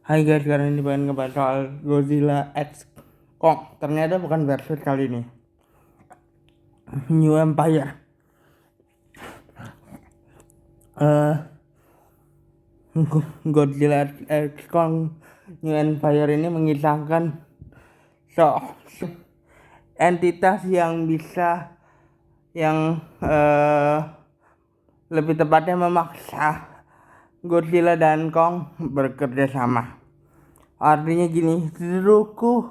Hai guys, sekarang ini pengen ngebahas soal Godzilla X Kong. Ternyata bukan versus kali ini, New Empire. eh Godzilla X Kong New Empire ini mengisahkan entitas yang bisa, yang lebih tepatnya memaksa Godzilla dan Kong bekerja sama. Artinya gini, Zeruku,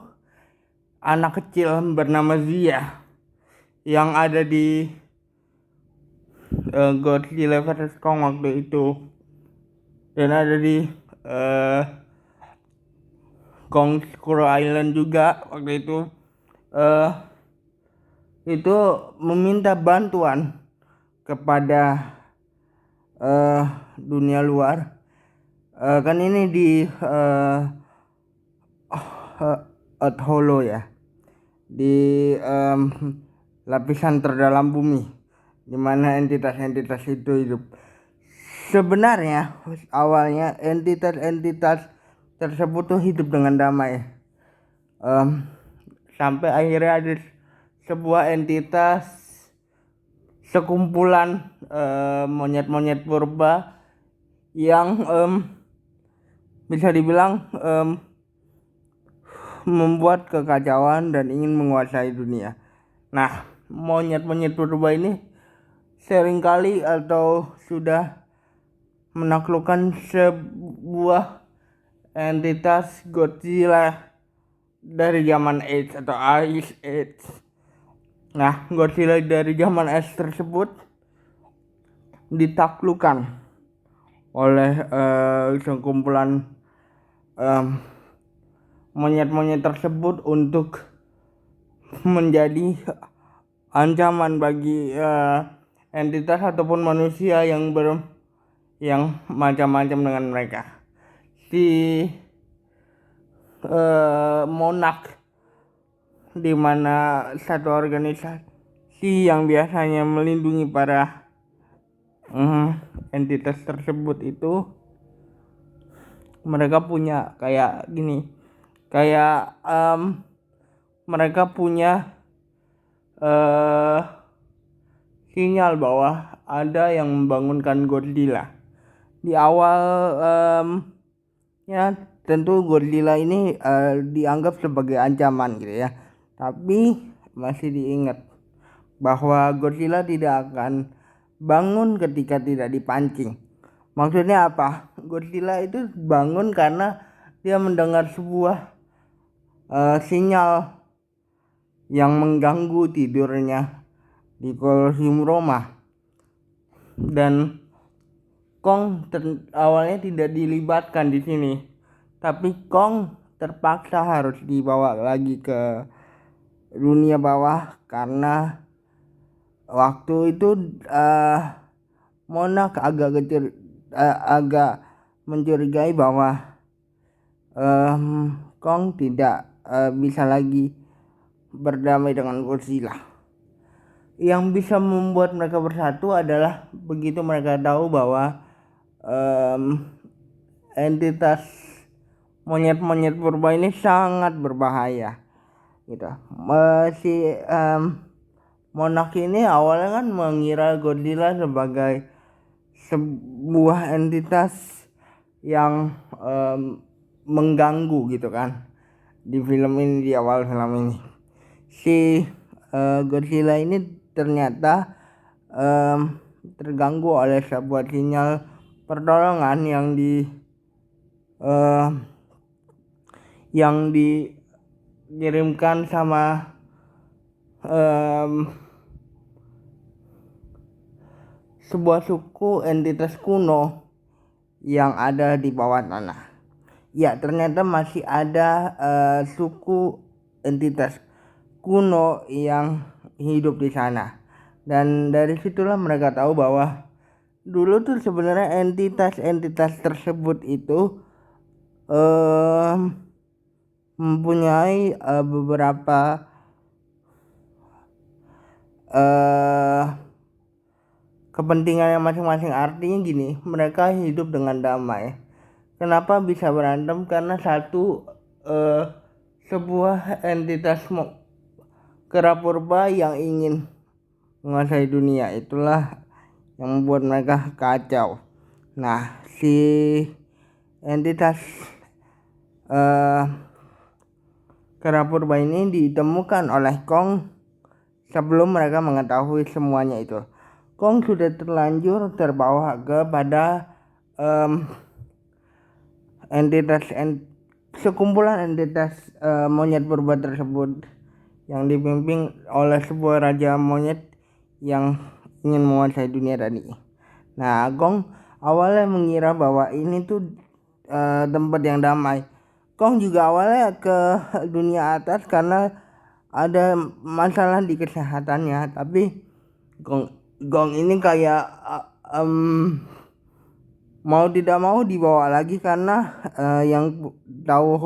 anak kecil bernama Zia yang ada di Godzilla vs Kong waktu itu, dan ada di uh, Kong Skull Island juga waktu uh, itu meminta bantuan kepada dunia luar. Kan ini di Earth Hollow ya, di lapisan terdalam bumi, di mana entitas-entitas itu hidup. Sebenarnya awalnya entitas-entitas tersebut tuh hidup dengan damai. Sampai akhirnya ada sebuah entitas, sekumpulan monyet-monyet purba yang bisa dibilang membuat kekacauan dan ingin menguasai dunia. Nah, monyet-monyet purba ini seringkali atau sudah menaklukkan sebuah entitas Godzilla dari zaman Age atau Ice Age. Nah, Godzilla dari zaman es tersebut ditaklukkan oleh sekumpulan monyet-monyet tersebut untuk menjadi ancaman bagi entitas ataupun manusia yang macam-macam dengan mereka. Si Monarch, di mana satu organisasi yang biasanya melindungi para entitas tersebut itu, mereka punya kayak gini, kayak mereka punya sinyal bahwa ada yang membangunkan Godzilla. Di awal ya tentu Godzilla ini dianggap sebagai ancaman gitu ya, tapi masih diingat bahwa Godzilla tidak akan bangun ketika tidak dipancing. Maksudnya apa? Godzilla itu bangun karena dia mendengar sebuah sinyal yang mengganggu tidurnya di Colosseum Roma, dan Kong awalnya tidak dilibatkan di sini, tapi Kong terpaksa harus dibawa lagi ke dunia bawah karena waktu itu Monarch agak mencurigai bahwa Kong tidak bisa lagi berdamai dengan Godzilla. Yang bisa membuat mereka bersatu adalah begitu mereka tahu bahwa entitas monyet-monyet purba ini sangat berbahaya gitu. Si Monarch ini awalnya kan mengira Godzilla sebagai sebuah entitas yang mengganggu gitu kan. Di film ini, di awal film ini, si Godzilla ini ternyata terganggu oleh sebuah sinyal pertolongan yang dikirimkan sama sebuah suku entitas kuno yang ada di bawah tanah. Ya, ternyata masih ada suku entitas kuno yang hidup di sana. Dan dari situlah mereka tahu bahwa dulu tuh sebenarnya entitas-entitas tersebut itu mempunyai beberapa kepentingannya masing-masing. Artinya gini, mereka hidup dengan damai Kenapa bisa berantem? Karena satu sebuah entitas kera purba yang ingin menguasai dunia, itulah yang membuat mereka kacau. Nah, si entitas kera purba ini ditemukan oleh Kong sebelum mereka mengetahui semuanya itu. Kong sudah terlanjur terbawa kepada sekumpulan entitas monyet purba tersebut yang dipimpin oleh sebuah raja monyet yang ingin menguasai dunia tadi. Nah, Kong awalnya mengira bahwa ini tuh tempat yang damai. Kong juga awalnya ke dunia atas karena ada masalah di kesehatannya, tapi Gong ini kayak mau tidak mau dibawa lagi karena yang tahu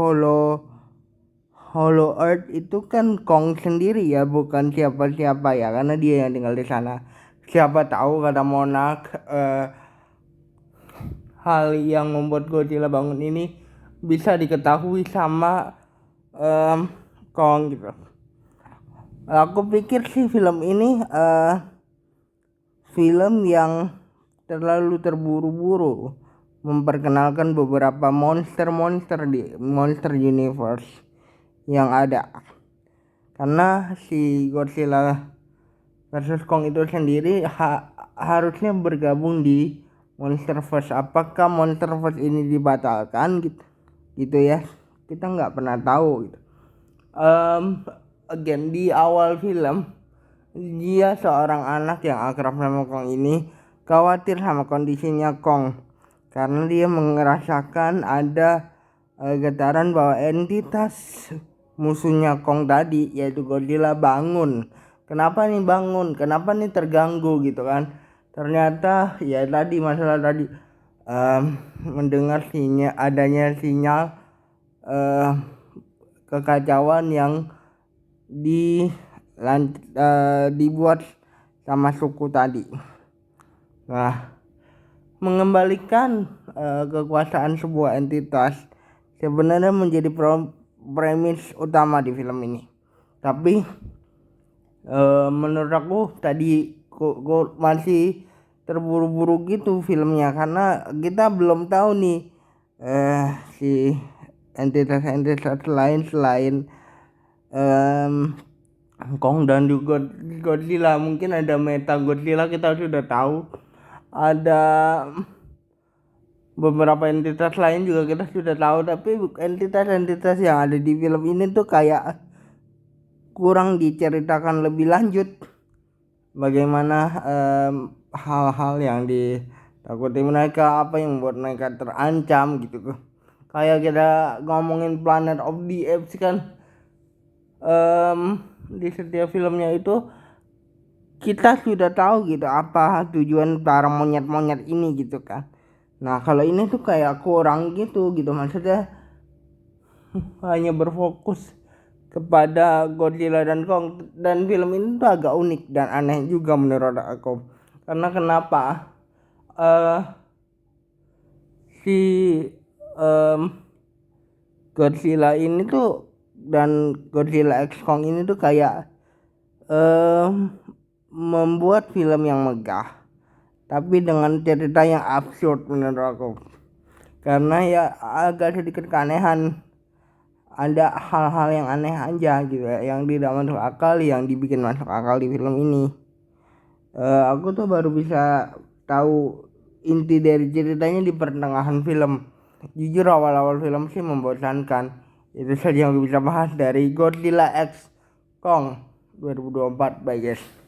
Hollow Earth itu kan Kong sendiri ya, bukan siapa-siapa ya, karena dia yang tinggal di sana. Siapa tahu kata Monarch hal yang membuat Godzilla bangun ini bisa diketahui sama Kong gitu. Aku pikir sih film ini film yang terlalu terburu-buru memperkenalkan beberapa monster di Monster Universe yang ada. Karena si Godzilla versus Kong itu sendiri harusnya bergabung di Monsterverse. Apakah Monsterverse ini dibatalkan gitu ya, kita nggak pernah tahu gitu. Again, di awal film dia seorang anak yang akrab sama Kong ini khawatir sama kondisinya Kong karena dia merasakan ada getaran bahwa entitas musuhnya Kong tadi yaitu Godzilla bangun. Kenapa nih bangun? Kenapa nih terganggu gitu kan? Ternyata ya tadi masalah tadi mendengar adanya sinyal kekacauan yang dibuat sama suku tadi. Nah, mengembalikan kekuasaan sebuah entitas sebenarnya menjadi premis utama di film ini. Tapi menurut aku tadi kok masih terburu-buru gitu filmnya karena kita belum tahu nih si entitas lain selain Kong dan juga Godzilla. Mungkin ada Meta Godzilla, kita sudah tahu. Ada beberapa entitas lain juga kita sudah tahu, tapi entitas-entitas yang ada di film ini tuh kayak kurang diceritakan lebih lanjut bagaimana hal-hal yang ditakuti mereka, apa yang membuat mereka terancam gitu. Kayak kita ngomongin Planet of the Apes kan, di setiap filmnya itu kita sudah tahu gitu apa tujuan para monyet-monyet ini gitu kan. Nah, kalau ini tuh kayak kurang gitu maksudnya hanya berfokus kepada Godzilla dan Kong, dan film ini tuh agak unik dan aneh juga menurut aku. Karena kenapa si Godzilla ini tuh dan Godzilla X Kong ini tuh kayak membuat film yang megah tapi dengan cerita yang absurd menurut aku. Karena ya agak sedikit keanehan, ada hal-hal yang aneh aja gitu ya, yang tidak masuk akal yang dibikin masuk akal di film ini. Aku tuh baru bisa tahu inti dari ceritanya di pertengahan film. Jujur awal-awal film sih membosankan. Itu saja yang bisa bahas dari Godzilla X Kong 2024. Bye guys.